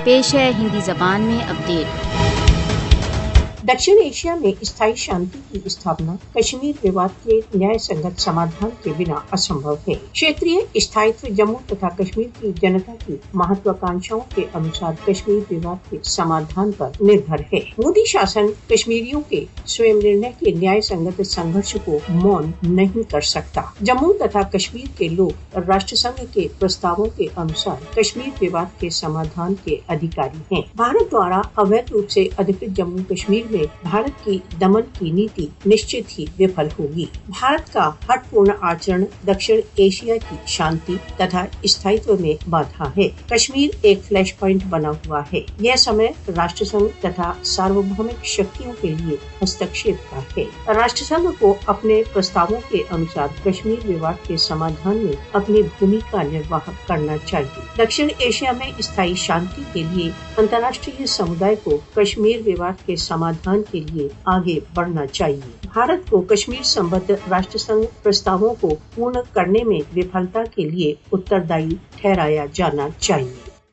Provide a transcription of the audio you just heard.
पेश है हिंदी जबान में अपडेट। दक्षिण एशिया में स्थायी शांति की स्थापना कश्मीर विवाद के न्याय संगत समाधान के बिना असंभव है। क्षेत्रीय स्थायित्व जम्मू तथा कश्मीर की जनता की महत्वाकांक्षाओं के अनुसार कश्मीर विवाद के समाधान पर निर्भर है। मोदी शासन कश्मीरियों के स्वयं निर्णय के न्याय संगत संघर्ष को मौन नहीं कर सकता। जम्मू तथा कश्मीर के लोग राष्ट्र संघ के प्रस्तावों के अनुसार कश्मीर विवाद के समाधान के अधिकारी हैं। भारत द्वारा अवैध रूप से अधिकृत जम्मू कश्मीर में भारत की दमन की नीति निश्चित ही विफल होगी। भारत का हठपूर्ण आचरण दक्षिण एशिया की शांति तथा स्थायित्व में बाधा है। कश्मीर एक फ्लैश पॉइंट बना हुआ है। यह समय राष्ट्र संघ तथा सार्वभौमिक शक्तियों के लिए हस्तक्षेप का है। राष्ट्र संघ को अपने प्रस्तावों के अनुसार कश्मीर विवाद के समाधान में अपनी भूमिका निर्वाह करना चाहिए। दक्षिण एशिया में स्थायी शांति के लिए अंतर्राष्ट्रीय समुदाय को कश्मीर विवाद के समाधान के लिए आगे बढ़ना चाहिए। भारत को कश्मीर संबद्ध राष्ट्र संघ प्रस्तावों को पूर्ण करने में विफलता के लिए उत्तरदायी ठहराया जाना चाहिए।